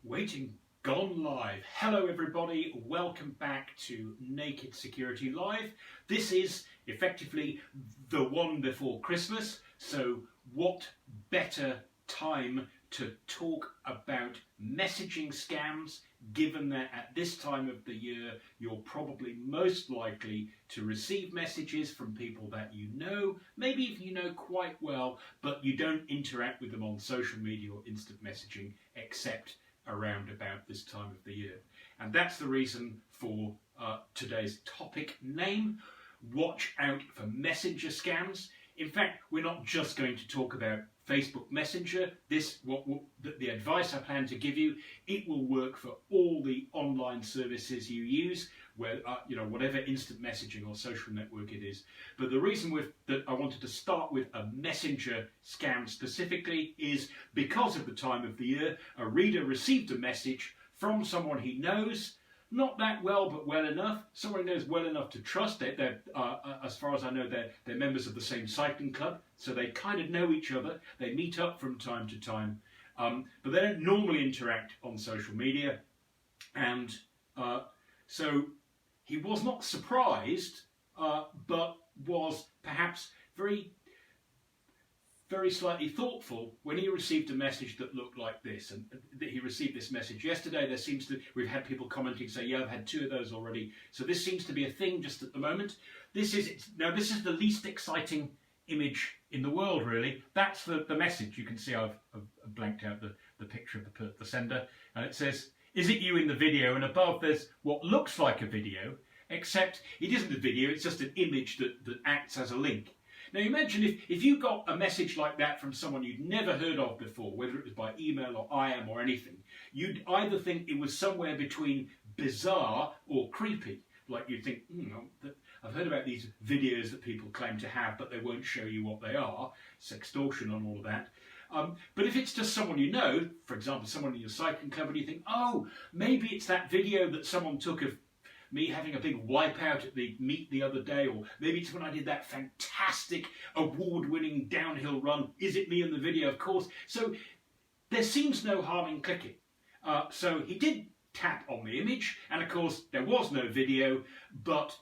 Waiting gone live. Hello everybody, welcome back to Naked Security Live. This is effectively the one before Christmas, so what better time to talk about messaging scams, given that at this time of the year you're probably most likely to receive messages from people that you know, maybe if you know quite well, but you don't interact with them on social media or instant messaging except around about this time of the year. And that's the reason for today's topic name: watch out for messenger scams. In fact, we're not just going to talk about Facebook Messenger. The advice I plan to give you, it will work for all the online services you use, where whatever instant messaging or social network it is. But the reason that I wanted to start with a messenger scam specifically is because of the time of the year. A reader received a message from someone he knows, not that well, but well enough. Someone he knows well enough to trust it. As far as I know, they're members of the same cycling club, so they kind of know each other. They meet up from time to time, but they don't normally interact on social media. And so he was not surprised, but was perhaps very slightly thoughtful when he received a message that looked like this. And he received this message yesterday. We've had people commenting, say, yeah, I've had 2 of those already. So this seems to be a thing just at the moment. This is the least exciting image in the world, really. That's the message. You can see I've blanked out the picture of the sender, and it says, "Is it you in the video?" And above there's what looks like a video, except it isn't a video, it's just an image that acts as a link. Now imagine if you got a message like that from someone you'd never heard of before, whether it was by email or IM or anything, you'd either think it was somewhere between bizarre or creepy. Like you'd think, I've heard about these videos that people claim to have, but they won't show you what they are, sextortion and all of that. But if it's just someone you know, for example, someone in your cycling club, and you think, oh, maybe it's that video that someone took of me having a big wipeout at the meet the other day, or maybe it's when I did that fantastic award-winning downhill run. Is it me in the video? Of course. So there seems no harm in clicking. So he did tap on the image, and of course there was no video, but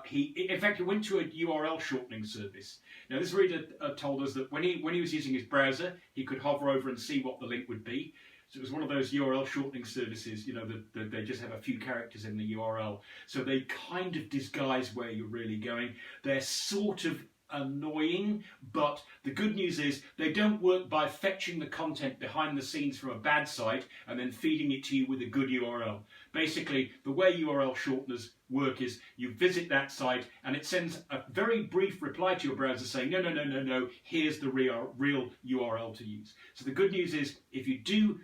he went to a URL shortening service. Now this reader told us that when he was using his browser, he could hover over and see what the link would be. So it was one of those URL shortening services, they just have a few characters in the URL. So they kind of disguise where you're really going. They're sort of annoying, but the good news is they don't work by fetching the content behind the scenes from a bad site and then feeding it to you with a good URL. Basically, the way URL shorteners work is you visit that site and it sends a very brief reply to your browser saying, no, here's the real URL to use. So the good news is if you do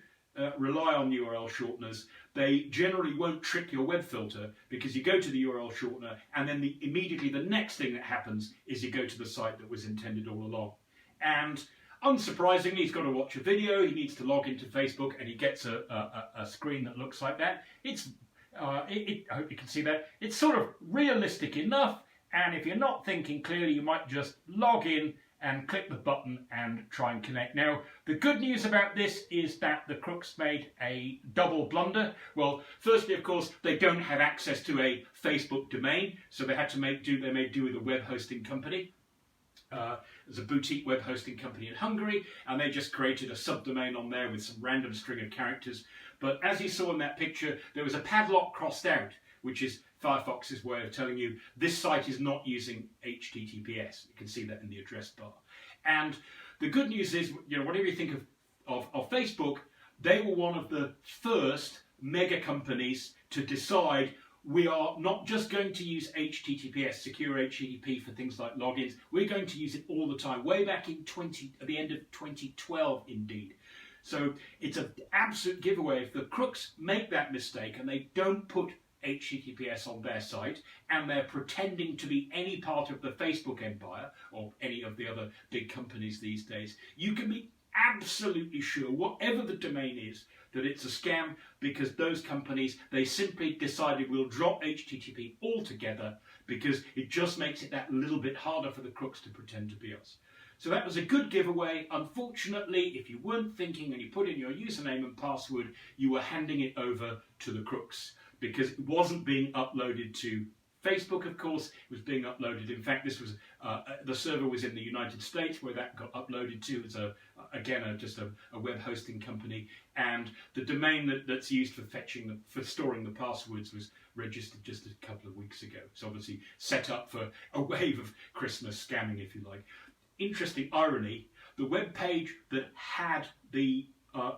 rely on URL shorteners, they generally won't trick your web filter, because you go to the URL shortener and then immediately the next thing that happens is you go to the site that was intended all along. And unsurprisingly, he's got to watch a video, he needs to log into Facebook, and he gets a screen that looks like that. I hope you can see that. It's sort of realistic enough, and if you're not thinking clearly, you might just log in and click the button and try and connect. Now, the good news about this is that the crooks made a double blunder. Well, firstly, of course, they don't have access to a Facebook domain, so they had to made do with a web hosting company. There's a boutique web hosting company in Hungary, and they just created a subdomain on there with some random string of characters. But as you saw in that picture, there was a padlock crossed out, which is Firefox's way of telling you this site is not using HTTPS. You can see that in the address bar. And the good news is, whatever you think of Facebook, they were one of the first mega companies to decide we are not just going to use HTTPS, secure HTTP, for things like logins. We're going to use it all the time. Way back at the end of 2012, indeed. So it's an absolute giveaway if the crooks make that mistake and they don't put HTTPS on their site and they're pretending to be any part of the Facebook empire or any of the other big companies these days. You can be absolutely sure, whatever the domain is, that it's a scam, because those companies, they simply decided we'll drop HTTP altogether because it just makes it that little bit harder for the crooks to pretend to be us. So that was a good giveaway. Unfortunately, if you weren't thinking and you put in your username and password, you were handing it over to the crooks because it wasn't being uploaded to Facebook, of course. It was being uploaded. In fact, this was the server was in the United States where that got uploaded to. It's just a web hosting company, and the domain that's used for storing the passwords was registered just a couple of weeks ago. So obviously set up for a wave of Christmas scamming, if you like. Interesting irony: the web page that had the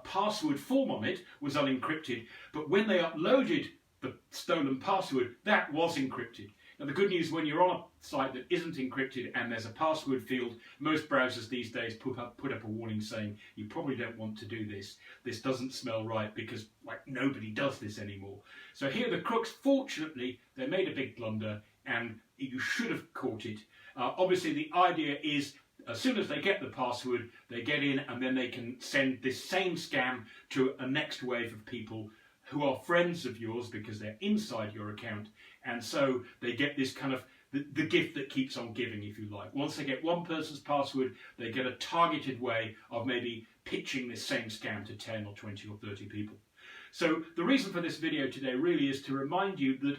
password form on it was unencrypted, but when they uploaded the stolen password, that was encrypted. Now the good news, when you're on a site that isn't encrypted and there's a password field, most browsers these days put up a warning saying you probably don't want to do this. This doesn't smell right, because nobody does this anymore. So here the crooks, fortunately, they made a big blunder and you should have caught it. Obviously the idea is, as soon as they get the password, they get in and then they can send this same scam to a next wave of people who are friends of yours because they're inside your account, and so they get this kind of the gift that keeps on giving, if you like. Once they get one person's password, they get a targeted way of maybe pitching this same scam to 10 or 20 or 30 people. So the reason for this video today really is to remind you that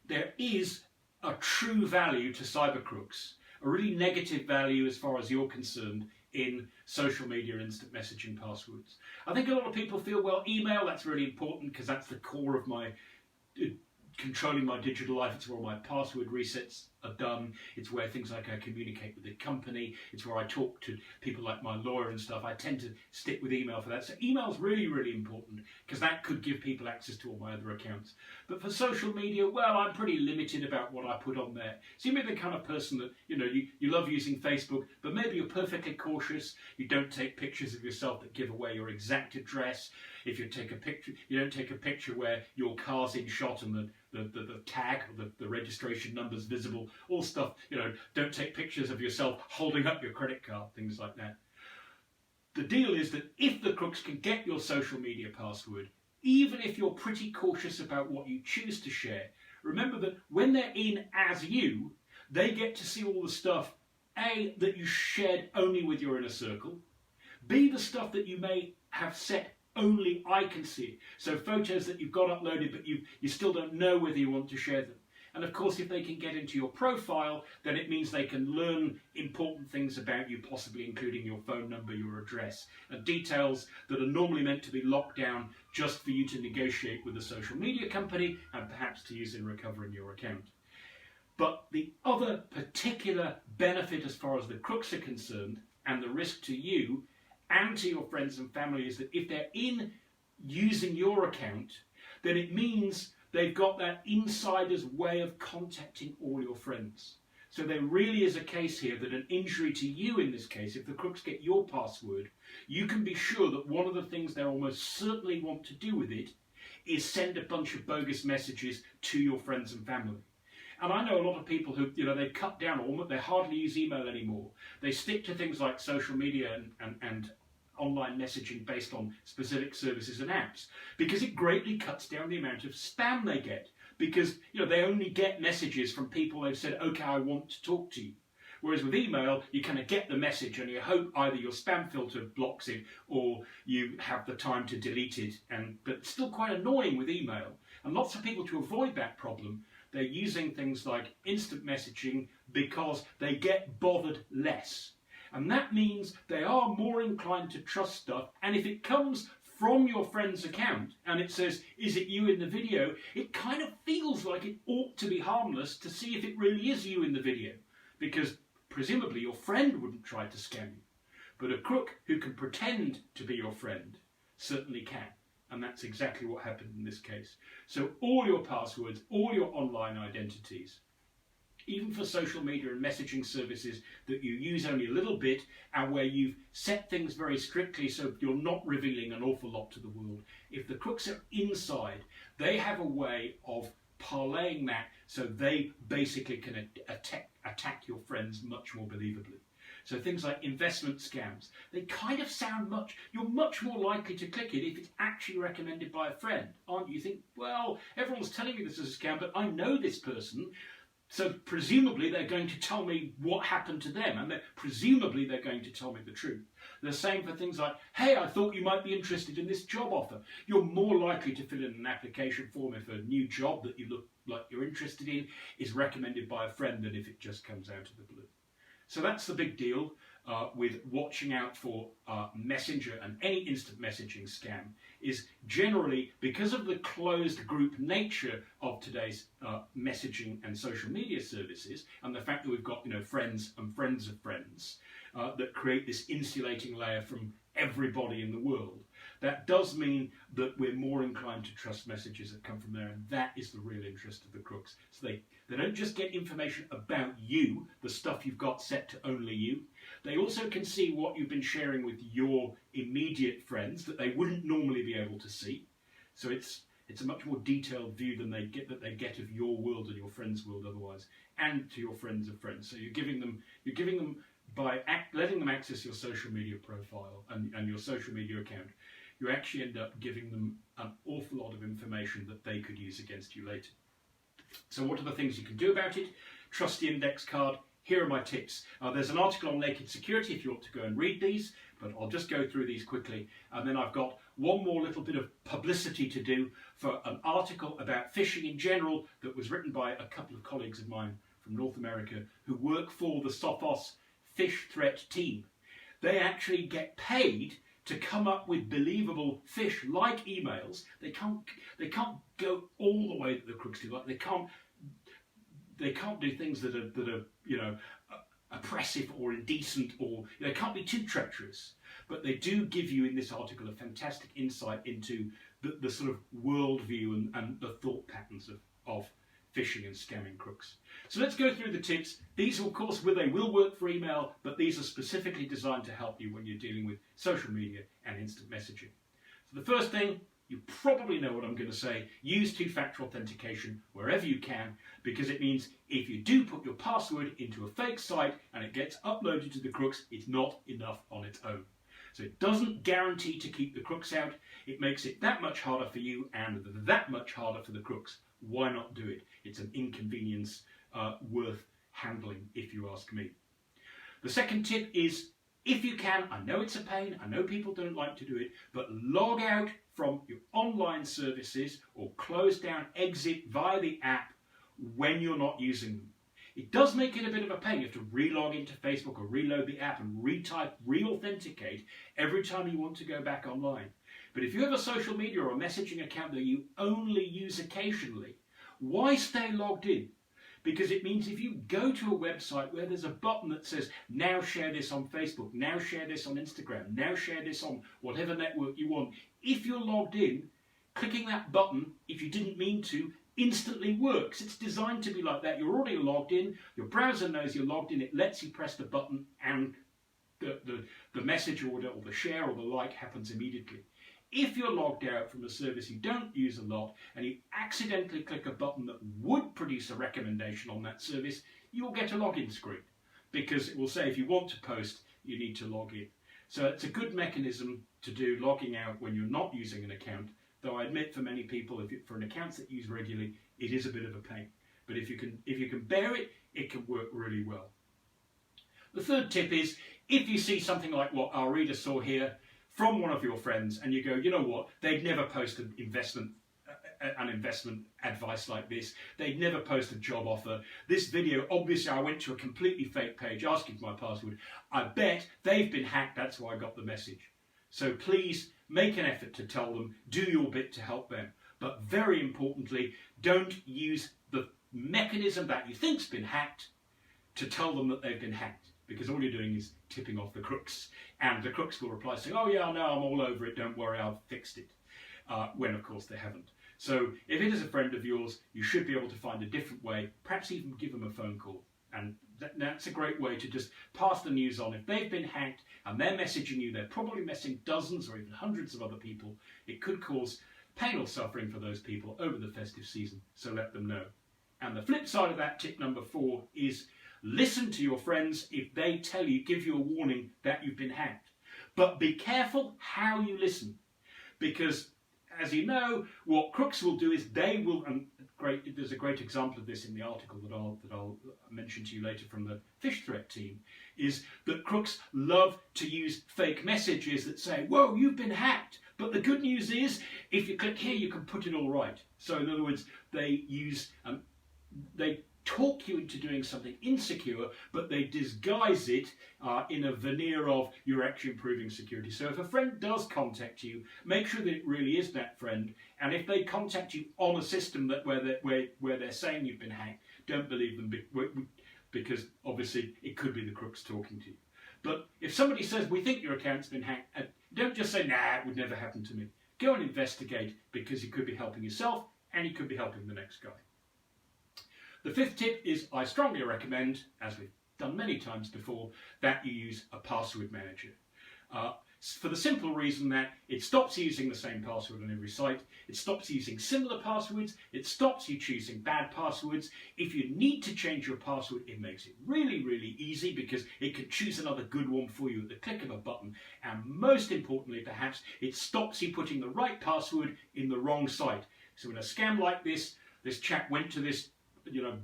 there is a true value to cyber crooks, a really negative value as far as you're concerned, in social media instant messaging passwords. I think a lot of people feel, well, email, that's really important because that's the core of my controlling my digital life. It's where all my password resets are done. It's where things like I communicate with the company. It's where I talk to people like my lawyer and stuff. I tend to stick with email for that. So email is really, really important because that could give people access to all my other accounts. But for social media, well, I'm pretty limited about what I put on there. So you may be the kind of person that, you love using Facebook, but maybe you're perfectly cautious. You don't take pictures of yourself that give away your exact address. If you take a picture, you don't take a picture where your car's in shot and the tag or the registration number's visible, all stuff, don't take pictures of yourself holding up your credit card, things like that. The deal is that if the crooks can get your social media password, even if you're pretty cautious about what you choose to share, remember that when they're in as you, they get to see all the stuff, A, that you shared only with your inner circle, B, the stuff that you may have set only I can see it. So photos that you've got uploaded but you still don't know whether you want to share them. And of course, if they can get into your profile, then it means they can learn important things about you, possibly including your phone number, your address, and details that are normally meant to be locked down just for you to negotiate with a social media company and perhaps to use in recovering your account. But the other particular benefit as far as the crooks are concerned, and the risk to you and to your friends and family, is that if they're in using your account, then it means they've got that insider's way of contacting all your friends. So there really is a case here that an injury to you, in this case, if the crooks get your password, you can be sure that one of the things they almost certainly want to do with it is send a bunch of bogus messages to your friends and family. And I know a lot of people who, they've cut down, they hardly use email anymore. They stick to things like social media and online messaging based on specific services and apps, because it greatly cuts down the amount of spam they get. Because, they only get messages from people they've said, okay, I want to talk to you. Whereas with email, you kind of get the message and you hope either your spam filter blocks it or you have the time to delete it. But it's still quite annoying with email. And lots of people, to avoid that problem, they're using things like instant messaging because they get bothered less. And that means they are more inclined to trust stuff. And if it comes from your friend's account and it says, is it you in the video? It kind of feels like it ought to be harmless to see if it really is you in the video. Because presumably your friend wouldn't try to scam you. But a crook who can pretend to be your friend certainly can. And that's exactly what happened in this case. So all your passwords, all your online identities, even for social media and messaging services that you use only a little bit and where you've set things very strictly so you're not revealing an awful lot to the world, if the crooks are inside, they have a way of parlaying that so they basically can attack your friends much more believably. So things like investment scams, they kind of sound you're much more likely to click it if it's actually recommended by a friend, aren't you? You think, well, everyone's telling me this is a scam, but I know this person. So presumably they're going to tell me what happened to them, and presumably they're going to tell me the truth. The same for things like, hey, I thought you might be interested in this job offer. You're more likely to fill in an application form if a new job that you look like you're interested in is recommended by a friend than if it just comes out of the blue. So that's the big deal with watching out for Messenger and any instant messaging scam, is generally because of the closed group nature of today's messaging and social media services, and the fact that we've got friends and friends of friends that create this insulating layer from everybody in the world. That does mean that we're more inclined to trust messages that come from there, and that is the real interest of the crooks. So they don't just get information about you, the stuff you've got set to only you. They also can see what you've been sharing with your immediate friends that they wouldn't normally be able to see. So it's a much more detailed view than they get of your world and your friends' world otherwise, and to your friends of friends. So you're giving them by letting them access your social media profile and your social media account, you actually end up giving them an awful lot of information that they could use against you later. So what are the things you can do about it? Trust the index card. Here are my tips. There's an article on Naked Security if you want to go and read these, but I'll just go through these quickly. And then I've got one more little bit of publicity to do for an article about phishing in general that was written by a couple of colleagues of mine from North America who work for the Sophos Phish threat team. They actually get paid to come up with believable phish-like emails. They can't go all the way that the crooks do. Like they can't do things that are oppressive or indecent, or they can't be too treacherous. But they do give you in this article a fantastic insight into the sort of worldview and the thought patterns of phishing and scamming crooks. So let's go through the tips. These, of course, they will work for email, but these are specifically designed to help you when you're dealing with social media and instant messaging. So the first thing, you probably know what I'm going to say, use two-factor authentication wherever you can, because it means if you do put your password into a fake site and it gets uploaded to the crooks, it's not enough on its own. So it doesn't guarantee to keep the crooks out. It makes it that much harder for you and that much harder for the crooks. Why not do it? It's an inconvenience worth handling, if you ask me. The second tip is, if you can, I know it's a pain, I know people don't like to do it, but log out from your online services or close down, exit via the app when you're not using them. It does make it a bit of a pain. You have to re-log into Facebook or reload the app and re-authenticate every time you want to go back online. But if you have a social media or a messaging account that you only use occasionally, why stay logged in? Because it means if you go to a website where there's a button that says, now share this on Facebook, now share this on Instagram, now share this on whatever network you want, if you're logged in, clicking that button, if you didn't mean to, instantly works. It's designed to be like that. You're already logged in, your browser knows you're logged in, it lets you press the button and the message or the share or the like happens immediately. If you're logged out from a service you don't use a lot and you accidentally click a button that would produce a recommendation on that service, you'll get a login screen because it will say if you want to post, you need to log in. So it's a good mechanism to do logging out when you're not using an account, though I admit for many people, for an account that you use regularly, it is a bit of a pain. But if you can bear it, it can work really well. The third tip is, if you see something like what our reader saw here, from one of your friends, and you go, you know what, they'd never post an investment advice like this. They'd never post a job offer. This video, obviously I went to a completely fake page asking for my password. I bet they've been hacked, that's why I got the message. So please make an effort to tell them, do your bit to help them. But very importantly, don't use the mechanism that you think's been hacked to tell them that they've been hacked. Because all you're doing is tipping off the crooks. And the crooks will reply saying, oh yeah, no, I'm all over it, don't worry, I've fixed it. When of course they haven't. So if it is a friend of yours, you should be able to find a different way, perhaps even give them a phone call. And that's a great way to just pass the news on. If they've been hacked and they're messaging you, they're probably messaging dozens or even hundreds of other people. It could cause pain or suffering for those people over the festive season, so let them know. And the flip side of that, tip number 4, is listen to your friends if they tell you, give you a warning that you've been hacked. But be careful how you listen. Because, as you know, what crooks will do is they will, and there's a great example of this in the article that I'll mention to you later from the Phish threat team, is that crooks love to use fake messages that say, whoa, you've been hacked. But the good news is, if you click here, you can put it all right. So in other words, they talk you into doing something insecure, but they disguise it in a veneer of you're actually improving security. So if a friend does contact you, make sure that it really is that friend. And if they contact you on a system where they're saying you've been hacked, don't believe them, because obviously it could be the crooks talking to you. But if somebody says, we think your account's been hacked, don't just say, nah, it would never happen to me. Go and investigate, because you could be helping yourself and you could be helping the next guy. The fifth tip is, I strongly recommend, as we've done many times before, that you use a password manager. For the simple reason that it stops using the same password on every site, it stops using similar passwords, it stops you choosing bad passwords. If you need to change your password, it makes it really, really easy, because it can choose another good one for you at the click of a button. And most importantly, perhaps, it stops you putting the right password in the wrong site. So in a scam like this chap went to this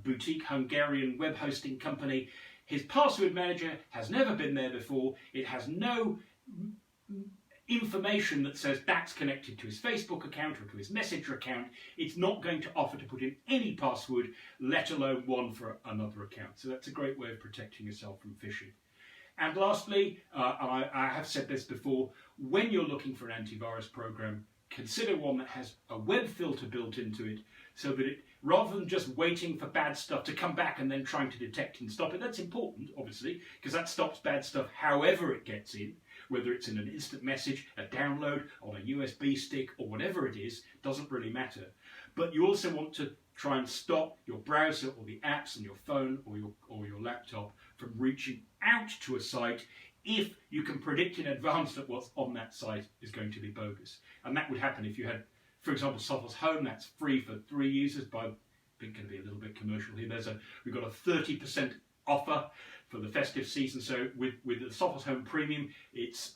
boutique Hungarian web hosting company. His password manager has never been there before. It has no information that says that's connected to his Facebook account or to his Messenger account. It's not going to offer to put in any password, let alone one for another account. So that's a great way of protecting yourself from phishing. And lastly, I have said this before, when you're looking for an antivirus program, consider one that has a web filter built into it, so that it, rather than just waiting for bad stuff to come back and then trying to detect and stop it, that's important, obviously, because that stops bad stuff however it gets in, whether it's in an instant message, a download, on a USB stick, or whatever it is, doesn't really matter. But you also want to try and stop your browser or the apps on your phone or your laptop from reaching out to a site if you can predict in advance that what's on that site is going to be bogus. And that would happen if you had, for example, Sophos Home. That's free for 3 users. I think going to be a little bit commercial here. We've got a 30% offer for the festive season. So with the Sophos Home Premium, it's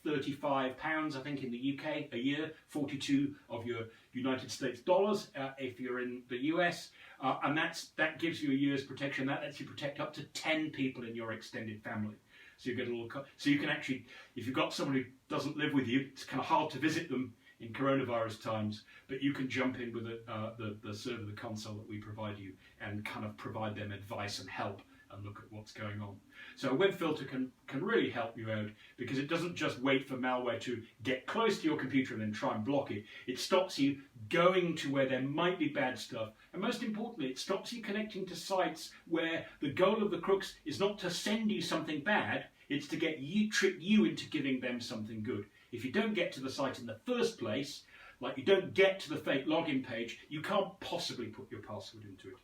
£35, I think, in the UK a year, 42 of your United States dollars if you're in the US, and that gives you a year's protection. That lets you protect up to 10 people in your extended family. So you get a little. So you can actually, if you've got someone who doesn't live with you, it's kind of hard to visit them in coronavirus times, but you can jump in with the server, the console that we provide you, and kind of provide them advice and help and look at what's going on. So a web filter can really help you out, because it doesn't just wait for malware to get close to your computer and then try and block it. It stops you going to where there might be bad stuff. And most importantly, it stops you connecting to sites where the goal of the crooks is not to send you something bad, it's to trick you into giving them something good. If you don't get to the site in the first place, like you don't get to the fake login page, you can't possibly put your password into it.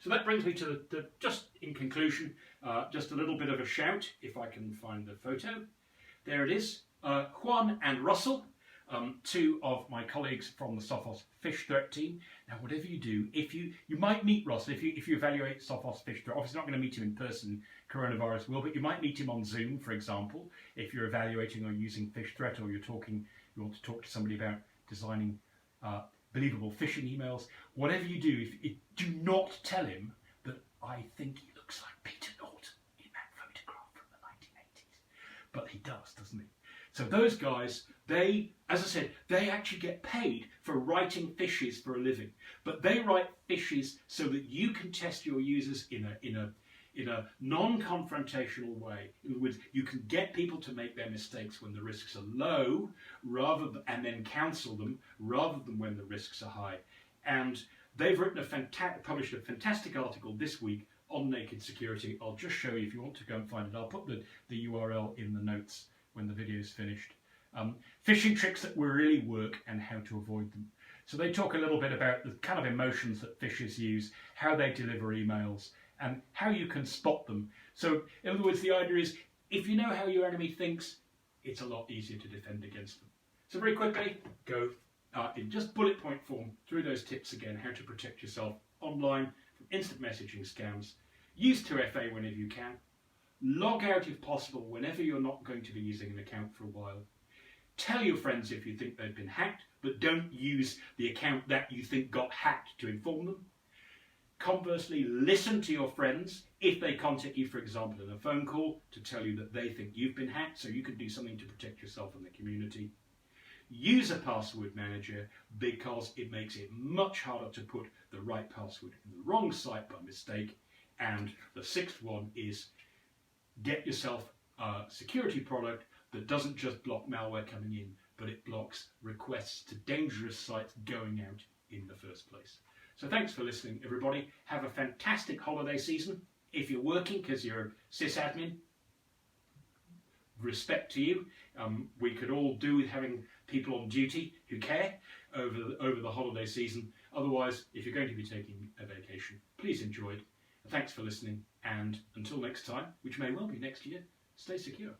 So that brings me to just in conclusion, just a little bit of a shout, if I can find the photo. There it is. Juan and Russell, two of my colleagues from the Sophos Phish threat team. Now, whatever you do, if you might meet Russell if you evaluate Sophos Phish threat. Obviously, not going to meet him in person. Coronavirus will, but you might meet him on Zoom, for example, if you're evaluating or using Phish threat, or you want to talk to somebody about designing believable phishing emails. Whatever you do, do not tell him that I think he looks like Peter Norton in that photograph from the 1980s. But he does, doesn't he? So those guys, they, as I said, they actually get paid for writing phishes for a living. But they write phishes so that you can test your users in a non-confrontational way. In other words, you can get people to make their mistakes when the risks are low, and then counsel them, rather than when the risks are high. And they've published a fantastic article this week on naked security. I'll just show you if you want to go and find it. I'll put the URL in the notes when the video is finished. Phishing tricks that really work and how to avoid them. So they talk a little bit about the kind of emotions that phishers use, how they deliver emails, and how you can spot them. So in other words, the idea is, if you know how your enemy thinks, it's a lot easier to defend against them. So very quickly, go in just bullet point form through those tips again, how to protect yourself online from instant messaging scams. Use 2FA whenever you can. Log out if possible whenever you're not going to be using an account for a while. Tell your friends if you think they've been hacked, but don't use the account that you think got hacked to inform them. Conversely, listen to your friends if they contact you, for example, in a phone call to tell you that they think you've been hacked, so you can do something to protect yourself and the community. Use a password manager because it makes it much harder to put the right password in the wrong site by mistake. And the sixth one is get yourself a security product that doesn't just block malware coming in, but it blocks requests to dangerous sites going out in the first place. So thanks for listening, everybody. Have a fantastic holiday season. If you're working because you're a sysadmin, respect to you. We could all do with having people on duty who care over the holiday season. Otherwise, if you're going to be taking a vacation, please enjoy it. Thanks for listening, and until next time, which may well be next year, stay secure.